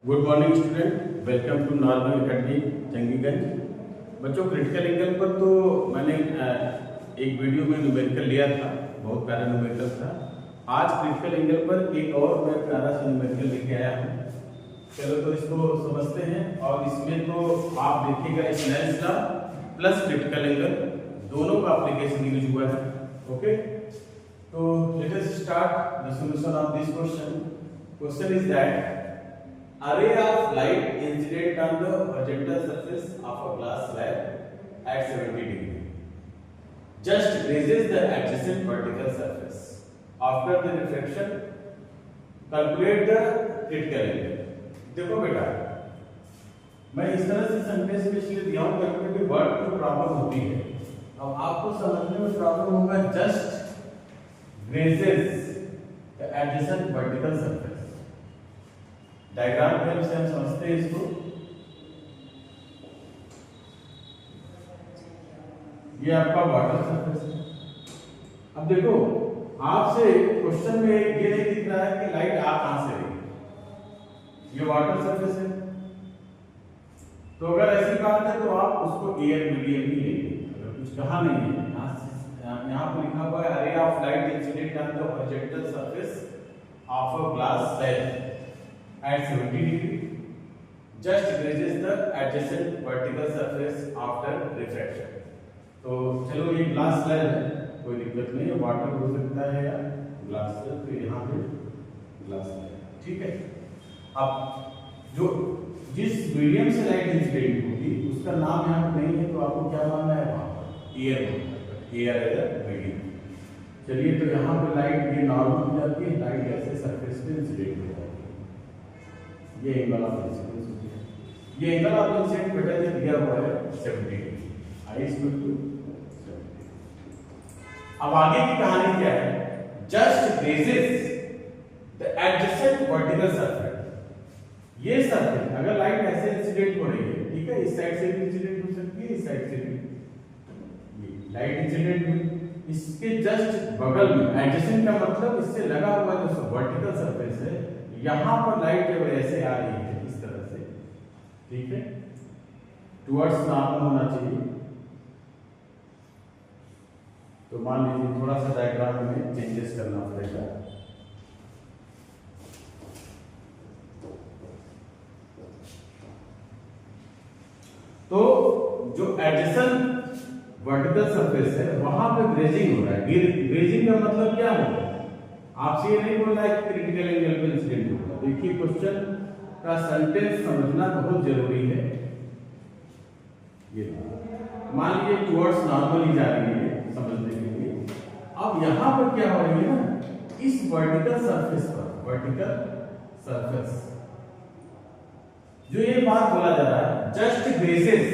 Good morning student, welcome to normal academy Jangiganj. बच्चों, critical angle पर तो मैंने एक वीडियो में न्यूमेरिकल लिया था, बहुत प्यारा न्यूमेरिकल था। आज क्रिटिकल एंगल पर एक और मैं प्यारा सा न्यूमेरिकल लेके आया हूँ। चलो तो इसको समझते हैं। और इसमें तो आप देखिएगा Snell's law plus critical angle दोनों का एप्लीकेशन यूज हुआ है। ओके, तो let us start the solution of this question. Question is that a ray of light incident on the horizontal surface of a glass slab at 70 degree just grazes the adjacent vertical surface. After the refraction, calculate the critical angle. देखो बेटा, मैं इस तरह से sentence में इसलिए दिया हूं क्योंकि वर्ड में प्रॉब्लम होती है। अब आपको समझने में प्रॉब्लम होगा just grazes the adjacent vertical surface। Diagram के से हम समझते हैं इसको। ये आपका वाटर सरफेस है। अब देखो, आपसे क्वेश्चन में ये नहीं दिख रहा है कि लाइट आ कहां से रही। ये वाटर सरफेस है, तो अगर ऐसी बात है तो आप उसको एयर मीडियम ही लेंगे। अगर कुछ कहा नहीं है, यहाँ पर लिखा हुआ है ray of light incident on the horizontal surface of a glass slab at 70 degree just grazes the adjacent vertical surface after refraction। तो चलो, ये ग्लास स्लैब है, कोई दिक्कत नहीं है, वाटर हो सकता है या ग्लास स्लैब, तो यहाँ पे ग्लास स्लैब, ठीक है। अब जो जिस मीडियम से लाइट इंसिडेंट होगी उसका नाम यहाँ पे नहीं है, तो आपको क्या मानना है? वहाँ पर एयर एज अ मीडियम। चलिए, तो यहाँ पे लाइट ये नॉर्मल हो जाती है, लाइट ऐसे सरफेस पे इंसिडेंट हो जाती है। ये एंगल ऑफ इंसिडेंस होती है। ये एंगल ऑफ इंसिडेंस बेटा जो दिया हुआ है 70 डिग्री, आई इक्वल टू 70। अब आगे की कहानी क्या है? Just grazes the adjacent vertical surface. ये सरफेस अगर लाइट ऐसे इंसिडेंट हो रही है, ठीक है, इस साइड से भी इंसिडेंट हो सकती है, इस साइड से भी ये लाइट इंसिडेंट हुई, इसके जस्ट बगल में, एडजेसेंट का मतलब इससे लगा हुआ जो वर्टिकल सरफेस है, यहां पर लाइट जब ऐसे आ रही है इस तरह से, ठीक है, टुवर्ड्स नॉर्मल होना चाहिए। तो मान लीजिए थोड़ा सा डायग्राम में चेंजेस करना पड़ेगा। तो जो एडजेसेंट वर्टिकल सरफेस है वहां पे ग्रेजिंग हो रहा है। ग्रेजिंग का मतलब क्या होगा? आपसे ये नहीं बोल रहा है कि क्रिटिकल एंगल पे इंसिडेंट होगा। देखिए, क्वेश्चन का सेंटेंस समझना बहुत जरूरी है। ये मान लीजिए टुवर्ड्स नॉर्मल ही जा रही है समझने के लिए। अब यहाँ पर क्या हो रही है ना, इस वर्टिकल सरफेस पर, वर्टिकल सरफेस जो ये बात बोला जा रहा है, just graces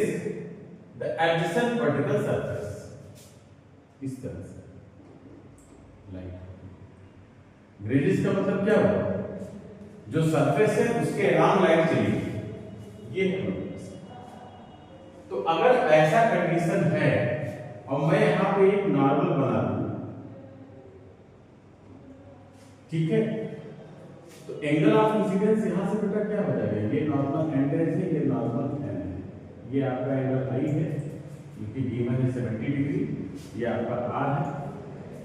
the adjacent vertical surface, इस तरह से लाइट ग्रेजेस का मतलब क्या हुआ? जो सरफेस है उसके अराउंड लाइट चली, ये है। तो अगर ऐसा कंडीशन है और मैं यहां पे एक नॉर्मल बना दूं, ठीक है, तो एंगल ऑफ इंसिडेंस यहां से बेटा क्या हो जाएगा? ये नॉर्मल एंगल है, ये नॉर्मल एंगल है, ये आपका एंगल आई है, क्योंकि गिवन है 70 डिग्री, ये आपका आर है।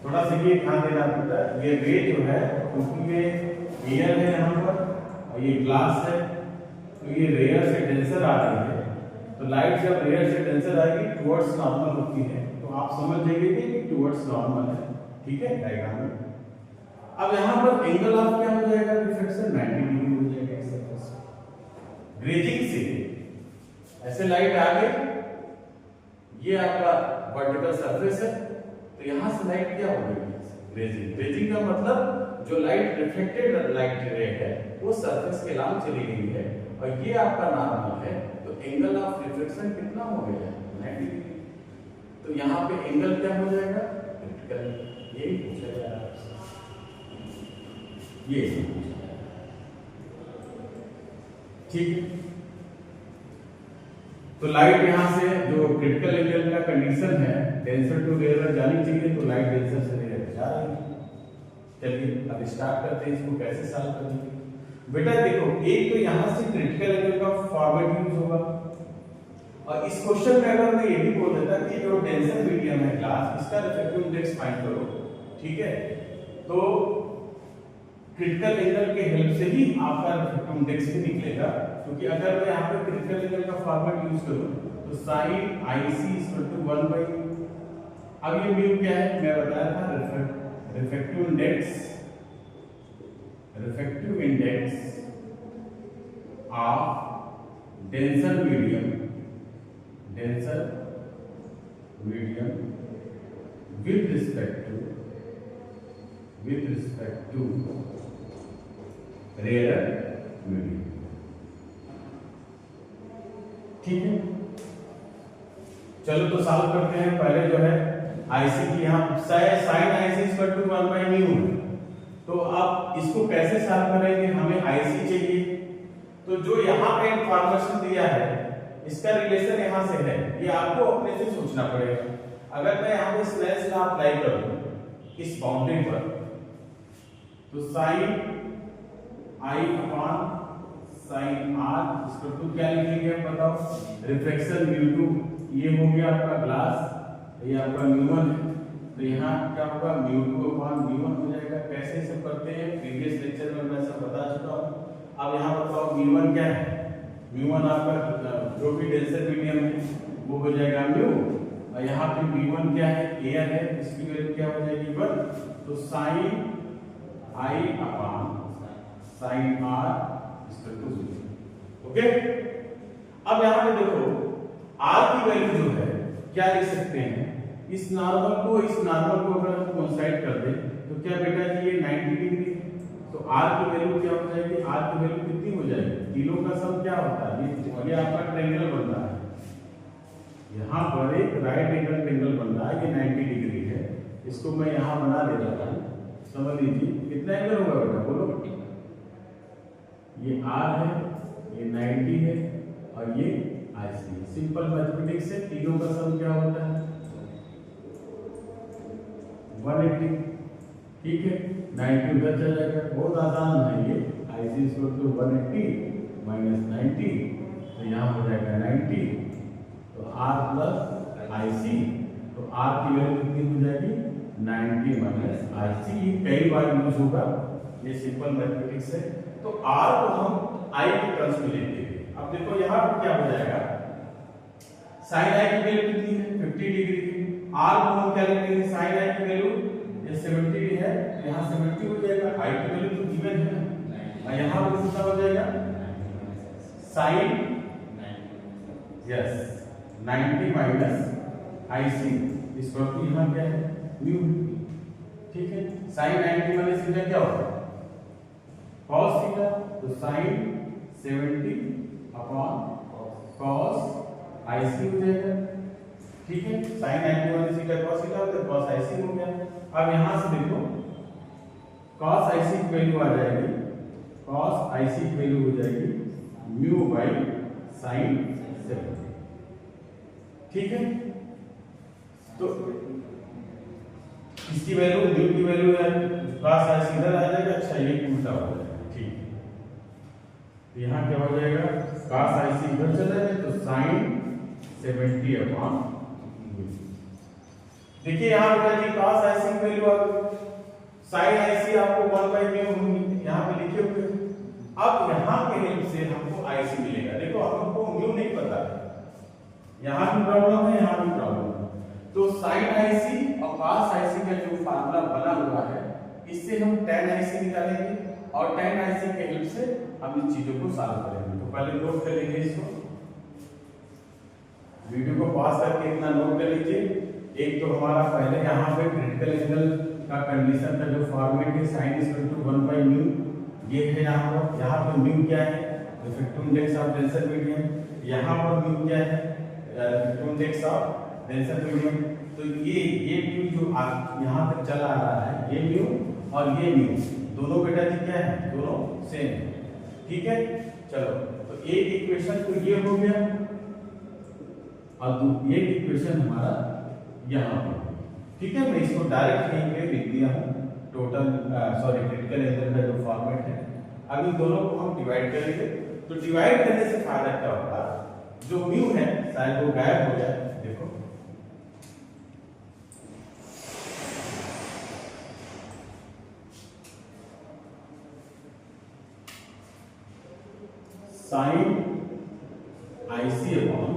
थोड़ा सा ये ध्यान देना पड़ता है, ये रे जो है क्योंकि ये एयर है यहाँ पर और ये ग्लास है, तो ये रेयर से डेंसर आ रही है। तो लाइट जब रेयर से डेंसर आएगी टुवर्ड्स नॉर्मल होती है, तो आप समझ जाइए कि टुवर्ड्स नॉर्मल है, ठीक है, डायग्राम में। अब यहाँ पर एंगल ऑफ क्या हो जाएगा? रिफ्लेक्शन 90 डिग्री हो जाएगा इस सरफेस से। ग्रेजिंग से ऐसे लाइट आ गई, ये आपका वर्टिकल सरफेस है, तो यहां से लाइट क्या हो गई? ग्रेजिंग। ग्रेजिंग का मतलब जो लाइट रिफ्लेक्टेड लाइट रे है वो सरफेस के अलावा चली गई है, और ये आपका नॉर्मल है, तो एंगल ऑफ रिफ्लेक्शन कितना हो गया? 90 डिग्री। तो यहाँ पे एंगल क्या हो जाएगा? क्रिटिकल। यही पूछा जा रहा है, ये ठीक है। तो लाइट यहां से जो क्रिटिकल एंगल का कंडीशन है, डेंसर टू रेयर जानी चाहिए, तो लाइट डेंसर से रेयर जा रही है। चलिए अब स्टार्ट करते हैं इसको कैसे सॉल्व करेंगे। बेटा देखो एक तो यहां से क्रिटिकल एंगल का फॉर्मेट यूज होगा, और इस क्वेश्चन में अगर मैं ये भी बोल देता कि जो डेंसर मीडियम है ग्लास, इसका रिफ्रैक्टिव इंडेक्स फाइंड करो, ठीक है, तो क्रिटिकल एंगल के हेल्प से ही आपका रिफ्रैक्टिव इंडेक्स भी निकलेगा, क्योंकि अगर मैं यहाँ पे क्रिटिकल एंगल का फॉर्मेट यूज करूं तो sin IC = 1/μ। अब ये म्यू क्या है, मैं बताया था refractive index of denser medium with respect to rarer medium, ठीक है। चलो तो सॉल्व करते हैं। पहले जो है IC की यहाँ sin IC = 1/μ, तो आप इसको कैसे सॉल्व करेंगे, हमें IC चाहिए, तो जो यहाँ पे इंफॉर्मेशन दिया है इसका रिलेशन यहाँ से है, ये आपको अपने से सोचना पड़ेगा। अगर मैं यहाँ पे स्नेल्स लॉ अप्लाई करूँ इस बाउंड्री पर, तो sin I/sin r इसको तो क्या लिखेंगे आप बताओ, रिफ्लेक्शन μ2, ये हो गया आपका ग्लास, ये आपका μ1 है, तो यहाँ क्या होगा μ2/μ1 हो जाएगा। कैसे सब करते हैं प्रीवियस लेक्चर में मैं सब बता चुका हूँ। अब यहाँ बताओ μ1 क्या है, μ1 आपका जो भी डेंसर मीडियम है वो हो जाएगा म्यू, और यहाँ पे v1 क्या है, एयर है, इसकी वैल्यू क्या हो जाएगी 1, तो sin I/sin r = 2। ओके, अब यहाँ पे देखो r की वैल्यू जो है क्या लिख सकते हैं, इस नॉर्मल को अगर हम कोइंसाइड कर दें तो क्या बेटा जी ये 90 डिग्री है, तो r की वैल्यू क्या हो जाएगी, r की वैल्यू कितनी हो जाएगी, तीनों का सम क्या होता है, ये आपका ट्रायंगल बन रहा है, यहाँ पर एक राइट एंगल ट्रायंगल बन रहा है, ये 90 डिग्री है, इसको मैं यहाँ बना दे रहा हूँ, समझ लीजिए कितना एंगल होगा बेटा बोलो, ये r है, ये 90 है, और ये IC। सिंपल मैथमेटिक्स से तीनों का सम क्या होता है 180, ठीक है, 90 उधर चला जाएगा, बहुत आसान है ये, IC = 180 - 90, तो यहाँ हो जाएगा 90, तो R + IC, तो R की वैल्यू कितनी हो जाएगी 90 - IC, ये कई बार यूज होगा, ये सिंपल मैथमेटिक्स है। तो R को हम I के टर्म्स में लेते हैं। अब देखो यहाँ पर क्या हो जाएगा, sin I की वैल्यू कितनी है 50 डिग्री की, R को हम क्या लिखेंगे, sin I की वैल्यू ये 70 है, यहाँ 70 हो जाएगा, I की वैल्यू तो गिवन है ना, और यहाँ पर कितना हो जाएगा sin 90 - IC इसको यहाँ क्या है म्यू, ठीक है, sin 90 - थीटा क्या होगा cos थीटा, तो sin 70/cos IC हो जाएगा, ठीक है, sin 90 - थीटा cos थीटा होता है, cos IC हो गया। अब यहाँ से देखो cos IC की वैल्यू आ जाएगी, cos IC की वैल्यू हो जाएगी μ/sin 70, ठीक है, तो इसकी वैल्यू म्यू की वैल्यू है, cos IC इधर आ जाएगा, अच्छा ये उल्टा हो जाएगा, ठीक है, तो यहाँ क्या हो जाएगा cos IC इधर चला जाए तो sin 70/μ। देखिए यहाँ बेटा जी cos IC की वैल्यू आ गई, sin IC आपको 1/μ यहाँ पे लिखे हुए, अब यहाँ के हेल्प से हमको IC मिलेगा। देखो हमको म्यू नहीं पता है, यहाँ भी प्रॉब्लम है, यहाँ भी प्रॉब्लम है, तो sin IC और cos IC का जो फार्मूला बना हुआ है इससे हम tan IC निकालेंगे, और tan IC के हेल्प से हम इन चीजों को सॉल्व करेंगे। तो पहले नोट कर लीजिए, इसको वीडियो को पॉज करके इतना नोट कर लीजिए। एक तो हमारा पहले यहाँ पे क्रिटिकल एंगल का कंडीशन का जो फॉर्मेट है sin = 1/μ, ये है यहाँ पे म्यू क्या है refractive index of denser medium, यहाँ पर म्यू क्या है refractive index of denser medium, तो ये म्यू जो यहाँ तक चला आ रहा है, ये म्यू और ये म्यू दोनों बेटा जी क्या है, दोनों सेम है, ठीक है। चलो तो एक इक्वेशन तो ये हो गया, और एक इक्वेशन हमारा यहाँ पे, ठीक है, मैं इसको डायरेक्ट यहीं पे लिख दिया हूँ, टोटल क्रिटिकल एंगल का जो फॉर्मेट है। अब इन दोनों को हम डिवाइड करेंगे, तो डिवाइड करने से फायदा क्या होगा, जो म्यू है शायद वो गायब हो जाए। देखो sine IC upon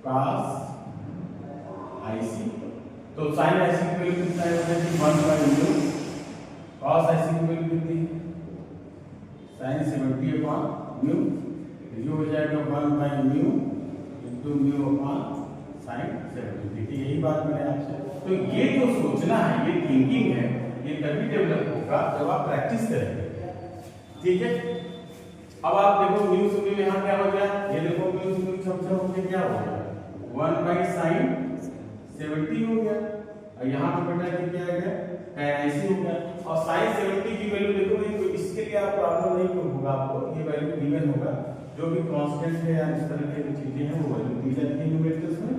cos IC, तो साइन IC की वैल्यू कितना है, 1/म्यू, cos IC की वैल्यू कितनी, साइन 70 अपॉन म्यू, ये हो जाएगा 1/म्यू इंटू म्यू अपॉन साइन 70। देखिए यही बात मैंने आपसे, तो ये जो सोचना है, ये थिंकिंग है, ये तभी डेवलप होगा जब आप प्रैक्टिस करेंगे। ठीक है, अब आप देखो म्यू से म्यू यहाँ क्या हो गया, ये देखो म्यू से म्यू सबसे होके क्या हो गया, 1/sin 70 हो गया, और यहाँ पे बेटा क्या आ गया, tan IC हो गया। और sin 70 की वैल्यू देखो, तो इसके लिए आप प्रॉब्लम नहीं होगा, आपको ये वैल्यू गिवन होगा, जो भी कांस्टेंट है या इस तरह की चीजें हैं वो वैल्यू दी जाती है न्यूमेरिकल्स में,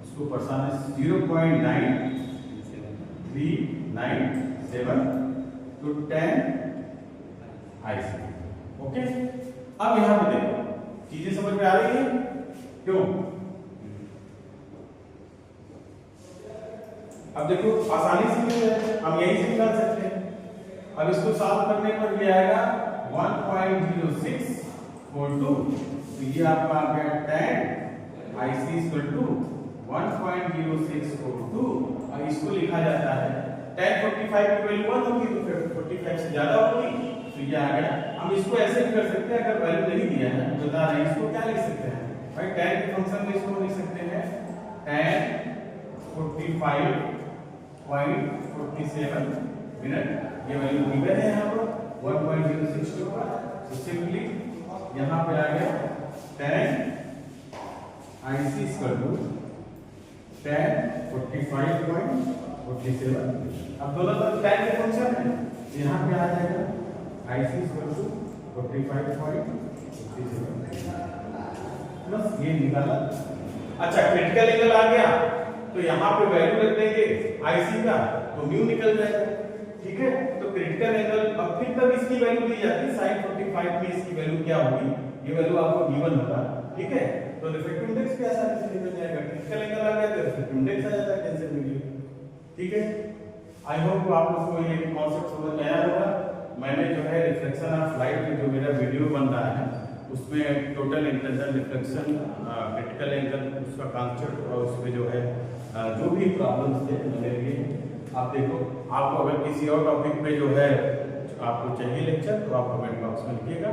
उसको परसेंटेज 0.9397 टू 10 IC। ओके, अब यहाँ पे देखो चीजें समझ में आ रही है, क्यों? अब देखो आसानी से मिल जाए, हम यही से निकाल सकते हैं। अब इसको सॉल्व करने पर ये आएगा 1.0642, तो ये आपका आ गया tan IC इक्वल टू 1.0642, और इसको लिखा जाता है tan 45 की वैल्यू 1 होगी तो फिर 45 से ज्यादा होगी, तो ये आ गया। हम इसको ऐसे भी कर सकते हैं, अगर वैल्यू नहीं दिया है बता रहे हैं, इसको क्या लिख सकते हैं भाई, tan के फंक्शन में इसको लिख सकते हैं tan 45.47 मिनट, ये वैल्यू गिवन है यहाँ पर 1.06 के ऊपर, तो सिंपली यहाँ पे आ गया tan IC equal to tan 45.47। अब दोनों तरफ tan के फंक्शन है, यहाँ पे आ जाएगा IC इक्वल टू 45.47 बस ये निकाला। अच्छा क्रिटिकल एंगल आ गया, तो यहाँ पे वैल्यू रख देंगे IC का, तो म्यू निकल जाएगा। ठीक है, तो क्रिटिकल एंगल, अब फिर तब इसकी वैल्यू दी जाती है, sin 45 में इसकी वैल्यू क्या होगी, ये वैल्यू आपको गिवन होगा। ठीक है, तो रिफ्रैक्टिव इंडेक्स भी आसानी से निकल जाएगा, क्रिटिकल एंगल आ गया तो रिफ्रैक्टिव इंडेक्स आ जाता है, कैंसिल हो गया। ठीक है, आई होप आप लोगों को ये कॉन्सेप्ट समझ में आया होगा। मैंने जो है रिफ्लेक्शन ऑफ लाइट में जो मेरा वीडियो बन रहा है उसमें total internal reflection, critical angle, उसका कॉन्सेप्ट और उसमें जो है जो भी प्रॉब्लम्स थे मैंने लिए। आप देखो, आपको अगर किसी और टॉपिक पे जो है आपको चाहिए लेक्चर तो आप कमेंट बॉक्स में लिखिएगा।